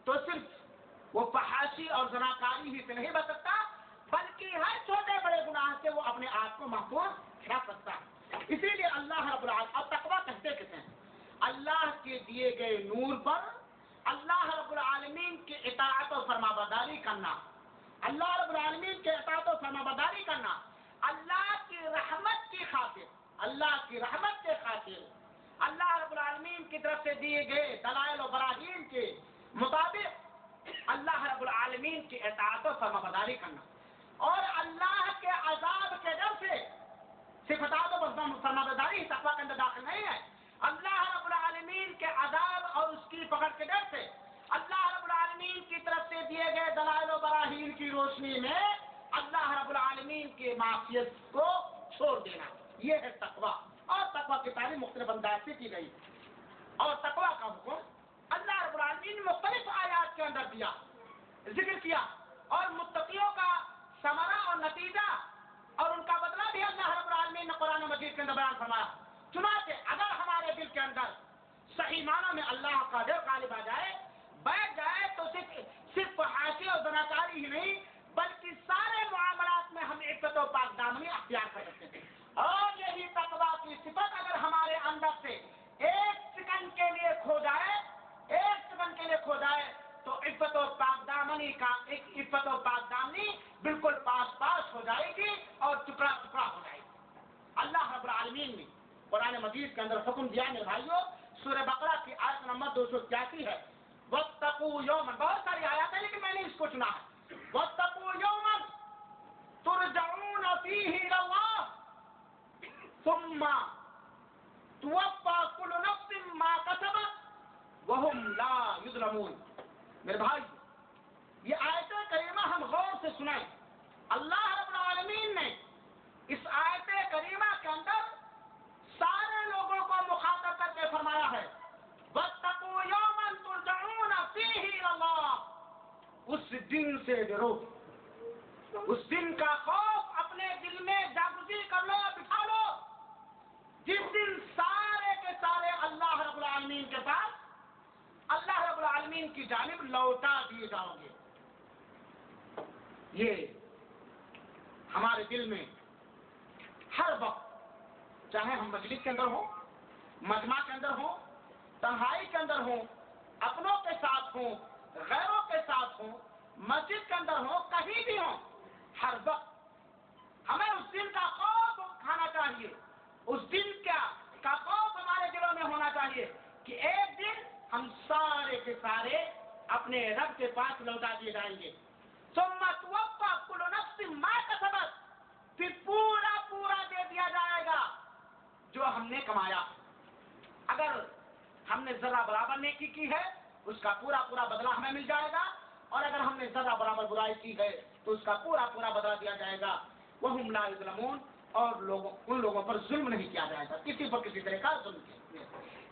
تو صرف وہ فحاشی اور زناکاری ہی سے نہیں بچ سکتا بلکہ ہر چھوٹے بڑے گناہ سے وہ اپنے آپ کو محفوظ رکھ سکتا ہے۔ اسی لیے اللہ رب العالمین، اور تقویٰ کہتے کہتے ہیں اللہ کے دیے گئے نور پر اللہ رب العالمین کی اطاعت و فرمانبرداری کرنا، اللہ رب العالمین کے اطاعت و فرمانبرداری کرنا، اللہ کی رحمت کی خاطر، اللہ کی رحمت کے خاطر، اللہ رب العالمین کی طرف سے دیے گئے دلائل و براہین کے مطابق اللہ رب العالمین کی اطاعت و فرمانبرداری کرنا، اور اللہ کے عذاب کے ڈر سے صرف اطاعت و فرمانبرداری تقویٰ کے اندر داخل نہیں ہے، اللہ رب العالمین کے عذاب اور اس کی پکڑ کے ڈر سے اللہ رب العالمین کی طرف سے دیے گئے دلائل و براہین کی روشنی میں اللہ رب العالمین کی معصیت کو چھوڑ دینا، یہ ہے تقویٰ۔ اور تقویٰ کی تعلیم مختلف انداز سے کی گئی، اور تقویٰ کا حکم اللہ رب العالمین نے مختلف آیات کے اندر دیا، ذکر کیا، اور متقیوں کا ثمرہ اور نتیجہ اور ان کا بدلہ بھی اللہ رب العالمین نے قرآن مجید کے اندر بیان فرمایا۔ چنانچہ اگر ہمارے دل کے اندر صحیح معنی میں اللہ کا ڈر غالب آ جائے، بیٹھ جائے، تو صرف فحاشی اور زناکاری ہی نہیں بلکہ سارے معاملات میں ہم عفت و پاک دامنی اختیار کر سکتے ہیں۔ اور یہی تقویٰ کی صفت اگر ہمارے اندر سے ایک سیکنڈ کے لیے کھو جائے، ایک سیکنڈ کے لیے کھو جائے تو عفت و پاک دامنی کا ایک عفت و پاک دامنی بالکل پاس پاس ہو جائے گی اور ٹکڑا ٹکڑا ہو جائے گی۔ اللہ رب العالمین نے قرآن مجید کے اندر حکم دیا میرے بھائیوں، سورہ بقرہ کی آیت نمبر 281 ہے، وَاتَّقُوا يَوْمًا، بہت ساری آیات ہیں لیکن میں نے اس کو چنا ہے، وَاتَّقُوا يَوْمًا تُرْجَعُونَ فِيهِ إِلَى اللَّهِ ثُمَّ تُوَفَّى كُلُّ نَفْسٍ مَا كَسَبَتْ وَهُمْ لَا يُظْلَمُونَ۔ میرے بھائی، یہ آیت کریمہ ہم غور سے سنائیں۔ اللہ رب العالمین نے اس آیت کریمہ کے اندر سارے لوگوں کو مخاطب کر کے فرمایا ہے، وَاتَّقُوا يَوْمًا تُرْجَعُونَ فِيهِ إِلَى اللَّهِ، اس دن سے ڈرو، اس دن کا خوف اپنے دل میں جاگزی کر لو، بٹھا لو، جس دن سارے کے سارے اللہ رب العالمین کے پاس، اللہ رب العالمین کی جانب لوٹا دیے جاؤ گے۔ یہ ہمارے دل میں ہر وقت، چاہے ہم مجلس کے اندر ہوں، مجمع کے اندر ہوں، تنہائی کے اندر ہوں، اپنوں کے ساتھ ہوں، غیروں کے ساتھ ہوں، مسجد کے اندر ہوں، کہیں بھی ہوں، ہر وقت ہمیں اس دن کا خوف کھانا چاہیے، اس دن کا خوف ہمارے دلوں میں ہونا چاہیے کہ ایک دن ہم سارے کے سارے اپنے رب کے پاس لوٹا دیے جائیں گے۔ ثم توفی کل نفس ما کسبت، پھر پورا دے دیا جائے گا جو ہم نے کمایا۔ اگر ہم نے ذرہ برابر نیکی کی ہے اس کا پورا بدلہ ہمیں مل جائے گا، اور اگر ہم نے ذرہ برابر برائی کی ہے تو اس کا پورا بدلہ دیا جائے گا۔ وَهُمْ لَا يُظْلَمُونَ، اور ان لوگوں پر ظلم نہیں کیا جائے گا، کسی پر کسی طرح کا ظلم نہیں۔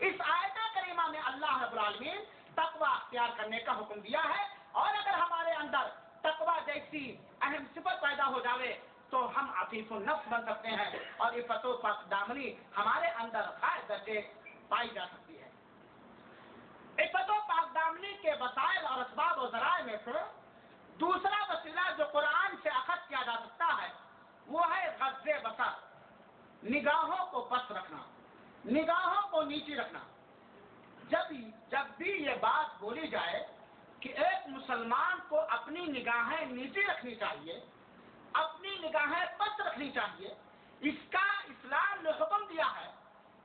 اس آیت کریمہ میں اللہ رب العالمین تقوی اختیار کرنے کا حکم دیا ہے، اور اگر ہمارے اندر تقوی جیسی اہم صفت پیدا ہو جاوے تو ہم عفیف النفس بن سکتے ہیں، اور عفت و پاک دامنی ہمارے اندر خاص درجے پائی جا سکتی ہے۔ عفت و پاک دامنی کے وسائل اور اسباب و ذرائع میں سے دوسرا وسیلہ جو قرآن سے اخذ کیا جا سکتا ہے وہ ہے غض بصر، نگاہوں کو پست رکھنا، نگاہوں کو نیچی رکھنا۔ جب بھی یہ بات بولی جائے کہ ایک مسلمان کو اپنی نگاہیں نیچی رکھنی چاہیے، اپنی نگاہیں پست رکھنی چاہیے، اس کا اسلام نے حکم دیا ہے،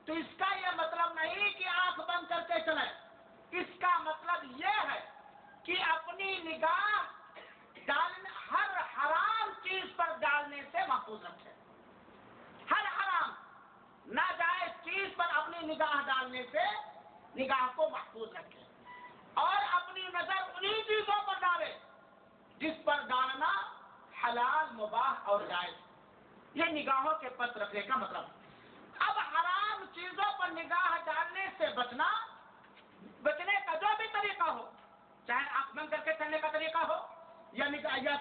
تو اس کا یہ مطلب نہیں کہ آنکھ بند کر کے چلیں، اس کا مطلب یہ ہے کہ اپنی نگاہ ہر حرام چیز پر ڈالنے سے محفوظ رکھے، ہر حرام ناجائز چیز پر اپنی نگاہ ڈالنے سے نگاہ کو محفوظ رکھے، اور اپنی نظر انہی چیزوں پر ڈالے جس پر ڈالنا حلال، مباح اور جائز۔ یہ نگاہوں کے پست رکھنے کا مطلب۔ اب حرام چیزوں پر نگاہ ڈالنے سے بچنے کا جو بھی طریقہ ہو، چاہے آنکھ بند کر کے چلنے کا طریقہ ہو یا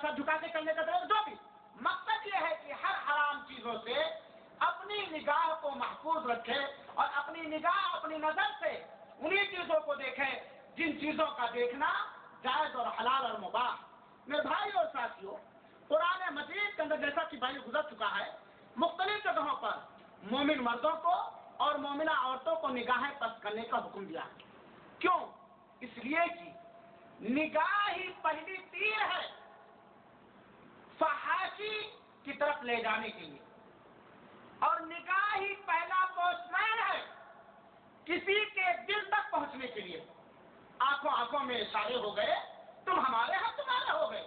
سر جھکا کے چلنے کا طریقہ، جو بھی، مقصد یہ ہے کہ ہر حرام چیزوں سے اپنی نگاہ کو محفوظ رکھے، اور اپنی نگاہ، اپنی نظر سے انہی چیزوں کو دیکھے جن چیزوں کا دیکھنا جائز اور حلال اور مباح۔ میرے بھائی اور ساتھیوں، قرآن مجید کے اندر جیسا کہ بھائی گزر چکا ہے، مختلف جگہوں پر مومن مردوں کو اور مومنہ عورتوں کو نگاہیں پست کرنے کا حکم دیا ہے۔ کیوں؟ اس لیے کہ نگاہ ہی پہلی تیر ہے فحاشی کی طرف لے جانے کے لیے، اور نگاہ ہی پہلا پوسٹ مین ہے کسی کے دل تک پہنچنے کے لیے۔ آنکھوں میں اشارے ہو گئے، تم ہمارے ہم تمہارے ہو گئے،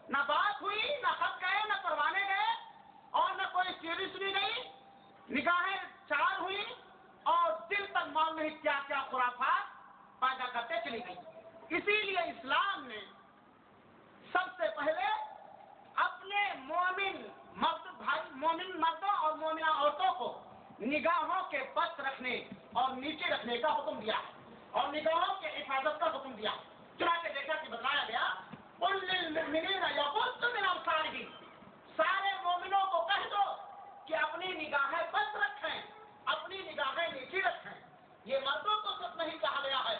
نہ بات ہوئی، نہ خط گئے، نہ پروانے گئے، اور نہ کوئی سیری سنی گئی، نگاہیں چار ہوئی اور دل تک معلوم نہیں کیا کیا خرافات پیدا کرتے چلی گئی۔ اسی لیے اسلام نے سب سے پہلے اپنے مومن مردوں اور مومنہ عورتوں کو نگاہوں کے پست رکھنے اور نیچے رکھنے کا حکم دیا ہے، اور نگاہوں کے حفاظت کا حکم دیا۔ چنانچہ جیسا کہ بتایا گیا، قُل لِّلْمُؤْمِنِينَ يَغُضُّوا مِنْ أَبْصَارِهِمْ، سارے مومنوں کو کہہ دو کہ اپنی نگاہیں پست رکھیں، اپنی نگاہیں نیچی رکھیں۔ یہ مردوں کو صرف نہیں کہا گیا ہے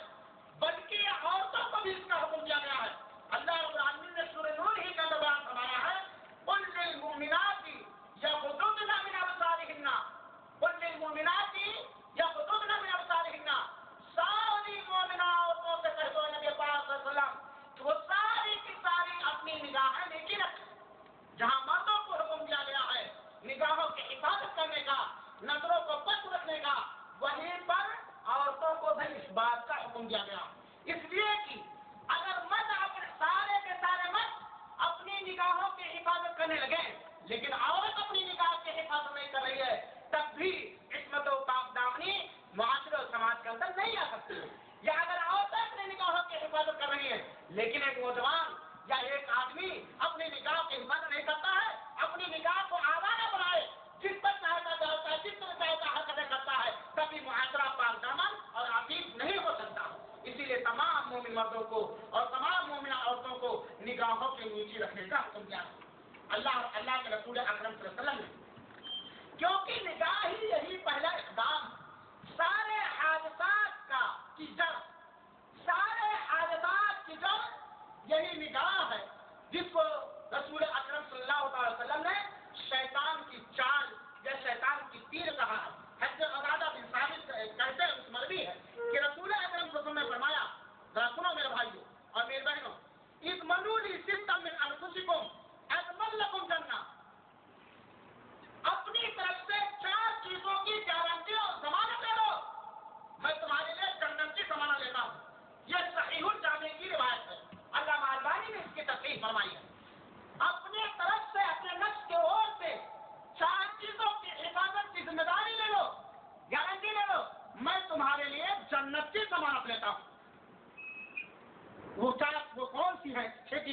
بلکہ عورتوں کو بھی اس کا حکم دیا گیا ہے۔ اللہ رب العالمین نے سورہ نور ہی کا بیان فرمایا ہے، قُل لِّلْمُؤْمِنَاتِ يَغُضُّضْنَ مِنْ أَبْصَارِهِنَّ، قُل لِّلْمُؤْمِنَاتِ يَغُضُّضْنَ مِنْ أَبْصَارِهِنَّ، ساری مومنہ عورتوں سے کہہ دو نبی پاک صلی اللہ علیہ وسلم کہ وہ ساری کی ساری اپنی نگاہیں نیچی رکھیں۔ جہاں مردوں کو حکم دیا گیا ہے نگاہوں کی حفاظت کرنے کا، نظروں کو پست رکھنے کا، وہیں پر عورتوں کو بھی اس بات کا حکم دیا گیا، اس لیے کہ اگر مرد اپنے سارے کے سارے مرد اپنی نگاہوں کی حفاظت کرنے لگے لیکن عورت اپنی نگاہ کی حفاظت نہیں کر رہی ہے، تب بھی عصمت و پاک دامنی معاشرے اور سماج کے اندر نہیں آ سکتی ہے۔ یا اگر عورتیں اپنی نگاہوں کی حفاظت کر رہی ہیں لیکن ایک نوجوان یا ایک آدمی اپنی نگاہ کی حفاظت نہیں کرتا ہے، اپنی نگاہ کو آوارہ بنائے، جس پر چاہتا جاتا ہے، جس پر چاہتا حرکتیں کرتا ہے، تبھی معاشرہ پاک دامن اور عفیف نہیں ہو سکتا۔ اسی لیے تمام مومن مردوں کو اور تمام مومنہ عورتوں کو نگاہوں کے نیچے رکھنے کا حکم دیا ہے اللہ کے رسول اکرم صلی اللہ علیہ وسلم نے، کیونکہ نگاہ ہی یہی پہلا اقدام سارے حادثات کی جڑ، سارے حادثات کی جڑ یہی نگاہ ہے، جس کو رسول اکرم صلی اللہ علیہ وسلم نے شیطان کی چال یا شیطان کی تیر کہا ہے۔ حضرت عبادہ بن ثابت کہتے ہیں، اس مروی ہے کہ رسول اکرم صلی اللہ علیہ وسلم نے فرمایا، ذرا سنو میرے بھائیوں اور میری بہنوں، اس منولی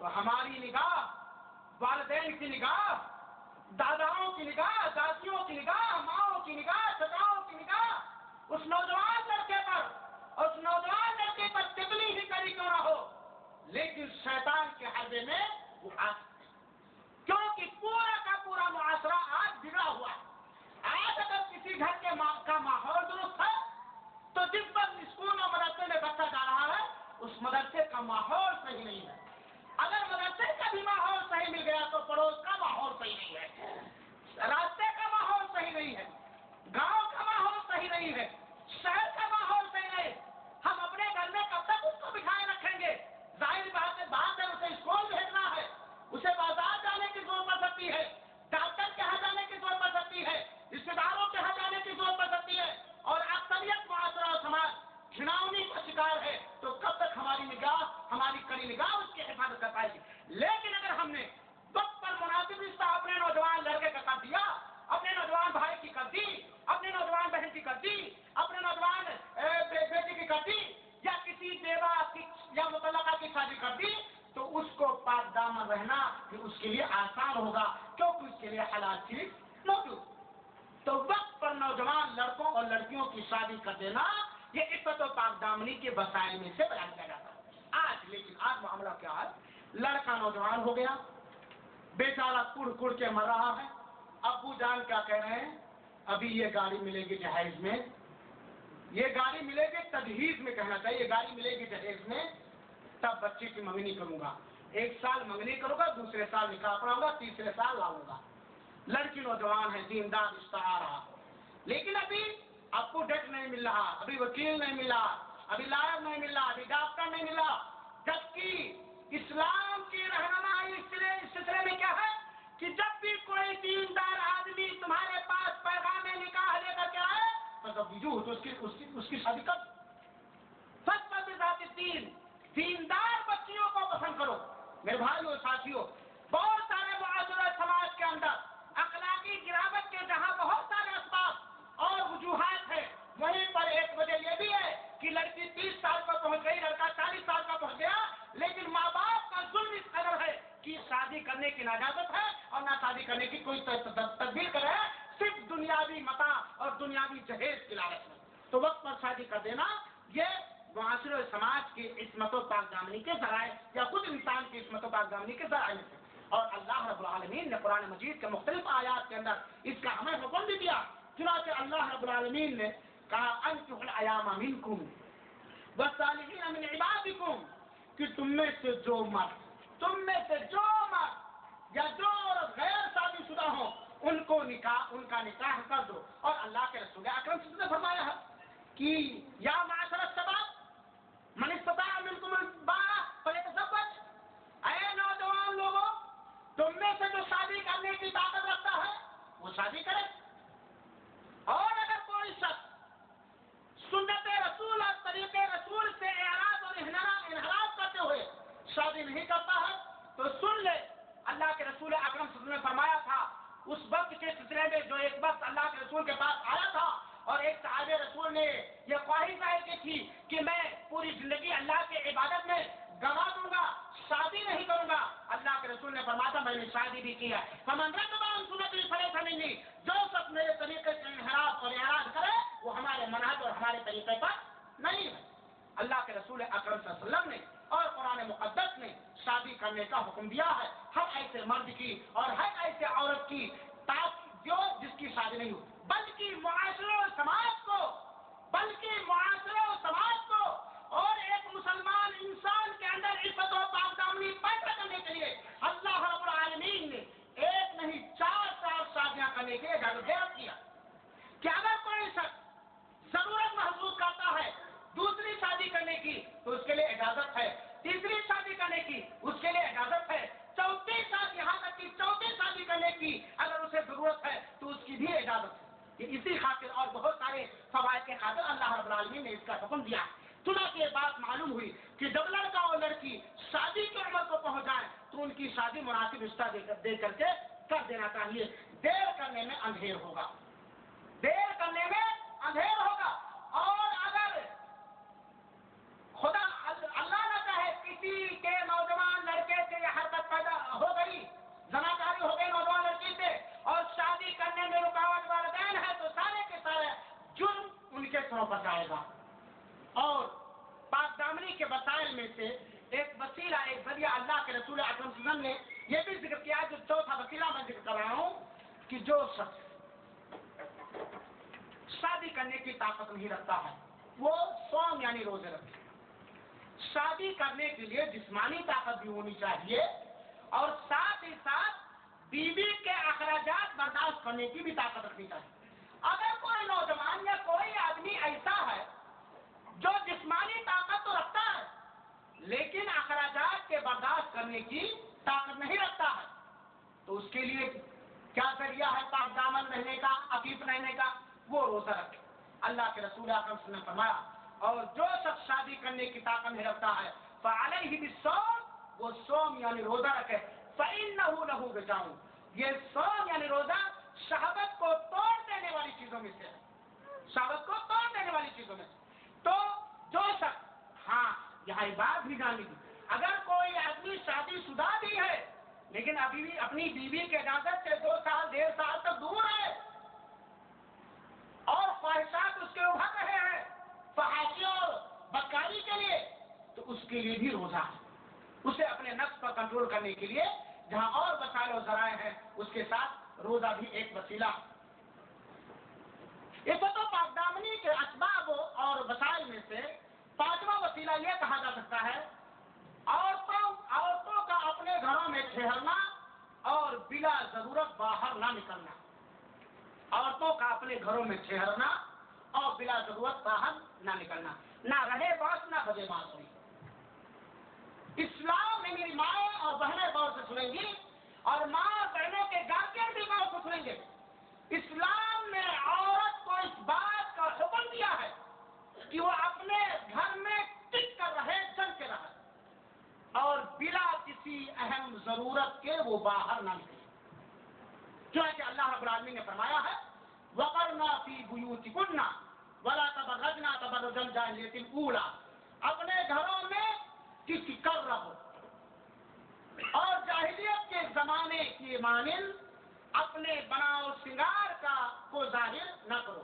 تو ہماری نگاہ، والدین کی نگاہ، داداؤں کی نگاہ، دادیوں کی نگاہ، ماؤں کی نگاہ، چچاؤں کی نگاہ اس نوجوان لڑکے پر، اس نوجوان لڑکے پر کتنی ہی کڑی کیوں نہ ہو، لیکن شیطان کے حربے میں وہ آ سکتے ہیں، کیونکہ پورا کا پورا معاشرہ آج بگڑا ہوا ہے۔ آج اگر کسی گھر کے کا ماحول درست ہے تو جس پر اسکول اور مدرسے میں بچہ جا رہا ہے اس مدرسے کا ماحول صحیح نہیں ہے۔ اگر مدرسے کا بھی ماحول صحیح مل گیا تو پڑوس کا ماحول صحیح نہیں ہے، راستے کا ماحول صحیح نہیں ہے، گاؤں کا ماحول صحیح نہیں ہے، شہر کا ماحول صحیح نہیں۔ ہم اپنے گھر میں کب تک اس کو بٹھائے رکھیں گے؟ ظاہر بات ہے اسے اسکول بھیجنا ہے، اسے بازار جانے کی ضرورت پڑ سکتی ہے، ڈاکٹر کے یہاں جانے کی ضرورت پڑ سکتی ہے، رشتے داروں کے یہاں جانے کی ضرورت پڑ سکتی ہے، اور اکثریت معاشرہ اور سماج گھناؤنی کا شکار ہے، تو کب تک ہماری نگاہ، ہماری کڑی نگاہ اس کی حفاظت کر پائے گی؟ لیکن اگر ہم نے وقت پر مناسب رشتہ اپنے نوجوان لڑکے کا کر دیا، اپنے نوجوان بھائی کی کر دی، اپنے نوجوان بہن کی کر دی، اپنے نوجوان بیٹی کی کر دی، یا کسی بیوہ کی یا مطلقہ کی شادی کر دی، تو اس کو پاک دامن رہنا پھر اس کے لیے آسان ہوگا، کیونکہ اس کے لیے حلال چیز موجود۔ تو وقت پر نوجوان لڑکوں اور لڑکیوں کی شادی کر دینا یہ عفت و پاک دامنی کے وسائل میں سے بیان کیا جاتا ہے۔ لیکن آج معاملہ کیا ہے؟ لڑکا نوجوان ہو گیا، بیچارہ کڑ کے مر رہا ہے، ابو جان کیا کہہ رہے ہیں؟ ابھی یہ گاڑی ملے گی جہیز میں، یہ گاڑی ملے گی تجہیز میں، کہنا چاہیے گاڑی ملے گی جہیز میں، تب بچے کی منگنی کروں گا، 1 سال منگنی کروں گا، دوسرے سال نکاح پڑھاؤں گا، تیسرے سال لاؤں گا۔ لڑکی نوجوان ہے، دیندار رشتہ آ رہا، لیکن ابھی آپ کو ڈیٹ نہیں مل رہا، ابھی وکیل نہیں مل رہا، ابھی لائر نہیں مل رہا، ابھی ڈاکٹر نہیں مل رہا، جبکہ اسلام کی رہنمائی اس سلسلے میں کیا ہے کہ جب بھی کوئی دیندار آدمی تمہارے پاس پیغام نکاح لے کر کے آئے تو اس کی شادی کر دین، دیندار بچیوں کو پسند کرو۔ میرے بھائیوں ساتھیوں، بہت سارے معاشرے سماج کے اندر اخلاقی گراوٹ کے جہاں بہت سارے اسباب اور وجوہات ہیں، وہیں پر ایک وجہ یہ بھی ہے کہ لڑکی 30 سال پر پہنچ گئی، لڑکا 40 سال کا پہنچ گیا، لیکن ماں باپ کا ظلم اس قدر ہے کہ شادی کرنے کی اجازت ہے اور نہ شادی کرنے کی کوئی تدبیر کرے، صرف دنیاوی متاع اور دنیاوی جہیز کی لالچ میں۔ تو وقت پر شادی کر دینا یہ معاشرے اور سماج کی عصمت و پاک دامنی کے ذرائع یا خود انسان کی عصمت و پاک دامنی کے ذرائع میں سے۔ اور اللہ رب العالمین نے قرآن مجید کے مختلف آیات کے اندر اس کا ہمیں حکم بھی دیا۔ چنانچہ اللہ رب العالمین نے کہا انکحوا الایام منکم والصالحین من عبادکم، کہ تم میں سے جو مرد یا جو غیر شادی شدہ ہوں ان کا نکاح کر دو۔ اور اللہ کے رسول اکرم صلی اللہ علیہ وسلم نے فرمایا ہے کہ یا معاشر الشباب من استطاع منکم الباءۃ فلیتزوج، اے نوجوان لوگوں تم میں سے جو شادی کرنے کی طاقت رکھتا ہے وہ شادی کرے، اور اگر کوئی شخص سنت رسول اور طریق رسول سے اعراض اور انحراف کرتے ہوئے شادی نہیں کرتا ہے تو سن لے، اللہ کے رسول اکرم صلی اللہ علیہ وسلم نے فرمایا تھا اس وقت کے سلسلے میں جو ایک وقت اللہ کے رسول کے پاس آیا تھا اور ایک صحابہ رسول نے یہ خواہش ظاہر کی تھی کہ میں پوری زندگی اللہ کی عبادت میں گوا دوں گا، شادی نہیں کروں گا۔ اللہ کے رسول نے فرمایا تھا میں نے شادی بھی کی ہے، فمن رغب عن سنتی فلیس منی، جو شخص میرے طریقے سے انحراف اور اعراض کرے وہ ہمارے منہج اور ہمارے طریقے پر نہیں ہے۔ اللہ کے رسول اکرم صلی اللہ علیہ وسلم نے اور قرآن مقدس نے شادی کرنے کا حکم دیا ہے ہر ایسے مرد کی اور ہر ایسے عورت کی جو جس کی شادی نہیں ہو، بلکہ معاشرے و سماج کو اور ایک مسلمان انسان کے اندر عزت و پاک دامنی پیدا کرنے کے لیے اللہ رب العالمین نے ایک نہیں 4 شادیاں کرنے کے اجازت کیا کہ اگر کوئی شخص ضرورت محسوس کرتا ہے دوسری شادی کرنے کی تو اس کے لیے اجازت ہے، تیسری شادی کرنے کی اس کے لیے اجازت ہے، چوتھی شادی یہاں تک کہ چوتھی شادی کرنے کی اگر اسے ضرورت ہے تو اس کی بھی اجازت ہے۔ اسی خاطر اور بہت سارے فوائد کے خاطر اللہ رب العالمین نے اس کا حکم دیا۔ چنانچہ یہ بات معلوم ہوئی کہ جب لڑکا اور لڑکی شادی کی عمر کو پہنچ جائیں تو ان کی شادی مناسب رشتہ دے کر کے کر دینا چاہیے، دیر کرنے میں اندھیر ہوگا، اور اگر خدا اللہ نہ چاہے کسی کے نوجوان لڑکے سے یا پر جائے گا. اور پاک دامنی کے وسائل میں سے ایک وسیلہ، ایک ذریعہ اللہ کے رسول اکرم صلی اللہ علیہ وسلم نے یہ بھی ذکر کیا، جو چوتھا وسیلہ میں ذکر کر رہا ہوں، کہ جو شخص شادی کرنے کی طاقت نہیں رکھتا ہے وہ صوم یعنی روزے رکھے. شادی کرنے کے لیے جسمانی طاقت بھی ہونی چاہیے اور ساتھ ہی ساتھ بیوی کے اخراجات برداشت کرنے کی بھی طاقت رکھنی چاہیے. اگر کوئی نوجوان یا کوئی آدمی ایسا ہے جو جسمانی طاقت تو رکھتا ہے لیکن اخراجات کے برداشت کرنے کی طاقت نہیں رکھتا ہے تو اس کے لیے کیا ذریعہ ہے پاک دامن رہنے کا، عفیف رہنے کا؟ وہ روزہ رکھے. اللہ کے رسول اکرم صلی اللہ علیہ وسلم نے فرمایا، اور جو شخص شادی کرنے کی طاقت نہیں رکھتا ہے فعلیہ بالصوم، وہ صوم یعنی روزہ رکھے. فإنہ لہ وجاء، یہ صوم یعنی روزہ شہوت کو توڑ دینے والی چیزوں میں سے ہے، شہوت کو توڑ دینے والی چیزوں میں سے. تو جو شخص، ہاں یہاں یہ بات بھی جان لیجیے، اگر کوئی آدمی شادی شدہ بھی ہے لیکن ابھی بھی اپنی بیوی کے اجازت سے 2 سال 1.5 سال تک دور ہے اور خواہشات اس کے ابھر رہے ہیں فحاشی اور بدکاری کے لیے، تو اس کے لیے بھی روزہ ہے. اسے اپنے نفس پر کنٹرول کرنے کے لیے جہاں اور وسائل و ذرائع ہیں اس کے ساتھ روزہ بھی ایک وسیلہ. اس تو پاک دامنی کے اسباب اور وسائل میں سے 5واں وسیلہ یہ کہا جا سکتا ہے عورتوں کا اپنے گھروں میں ٹھہرنا اور بلا ضرورت باہر نہ نکلنا. عورتوں کا اپنے گھروں میں ٹھہرنا اور بلا ضرورت باہر نہ نکلنا، نہ رہے باس نہ بجے باس ہوئی. اسلام میں میری ماں اور بہنیں غور سے سنیں گی اور ماں اور بہنوں کے گارجین بھی غور سے سنیں گے. اسلام نے عورت کو اس بات کا حکم دیا ہے کہ وہ اپنے گھر میں ٹک کر رہے، جم کے رہے اور بلا کسی اہم ضرورت کے وہ باہر نہ نکلے. چنانچہ اللہ رب العالمین نے فرمایا ہے وَقَرْنَا فِي بُيُوتِكُنَّ وَلَا تَبَرَّجْنَا تَبَرُّجَ الْجَاهِلِيَّةِ الْأُولَىٰ، اپنے گھروں میں ٹک کر رہو اور جاہلیت کے زمانے کی مانند اپنے بناؤ سنگار کو ظاہر نہ کرو.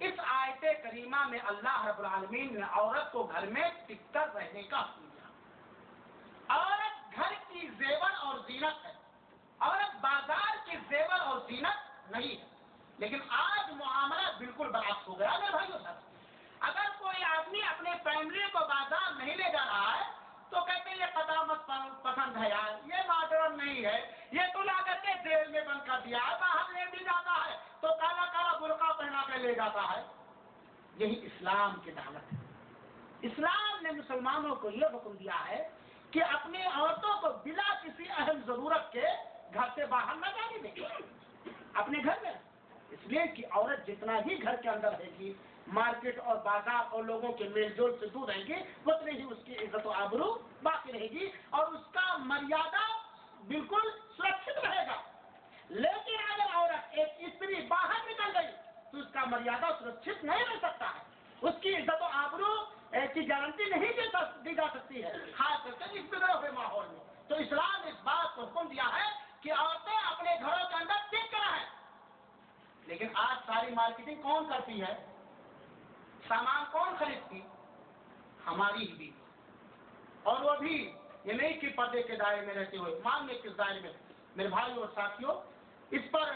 اس آیت کریمہ میں اللہ رب العالمین نے عورت کو گھر میں ٹک کر رہنے کا حکم دیا. عورت گھر کی زیور اور زینت ہے، عورت بازار کی زیور اور زینت نہیں ہے. لیکن آج معاملہ بالکل برعکس ہو گیا میرے بھائیو سب. اگر کوئی آدمی اپنے فیملی کو بازار نہیں لے جا رہا ہے تو کہتے ہیں یہ قدامت پسند ہے یار، یہ ماڈرن نہیں ہے، یہ تو لا کر کے جیل میں بند کر دیا ہے، باہر لے بھی جاتا ہے تو کالا کالا برقع پہنا کے لے جاتا ہے. یہی اسلام کی دعوت ہے. اسلام نے مسلمانوں کو یہ حکم دیا ہے کہ اپنی عورتوں کو بلا کسی اہم ضرورت کے گھر سے باہر نہ جانے دیں، اپنے گھر میں. اس لیے کہ عورت جتنا ہی گھر کے اندر رہے گی، مارکیٹ اور بازار اور لوگوں کے میل جول سے دور رہے گی، اتنی ہی اس کی عزت و آبرو باقی رہے گی اور اس کا مریادہ بالکل سرکشت رہے گا. لیکن اگر عورت ایک استری باہر نکل گئی تو اس کا مریادہ سرکشت نہیں رہ سکتا ہے، اس کی عزت و آبرو کی گارنٹی نہیں دی جا سکتی ہے، خاص کر کے اس بگڑے ہوئے ماحول میں. تو اسلام اس بات کو حکم دیا ہے کہ عورتیں اپنے گھروں کے اندر ٹک کر رہیں. لیکن آج ساری مارکیٹنگ کون کرتی ہے؟ سامان کون خریدتی؟ ہماری ہی بیوی. اور وہ بھی یہ نہیں کہ پردے کے دائرے میں رہتے ہوئے، ماننے کے دائرے میں. میرے بھائیوں اور ساتھیوں، اس پر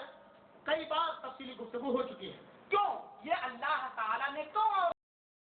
کئی بار تفصیلی گفتگو ہو چکی ہے. کیوں یہ اللہ تعالیٰ نے کیوں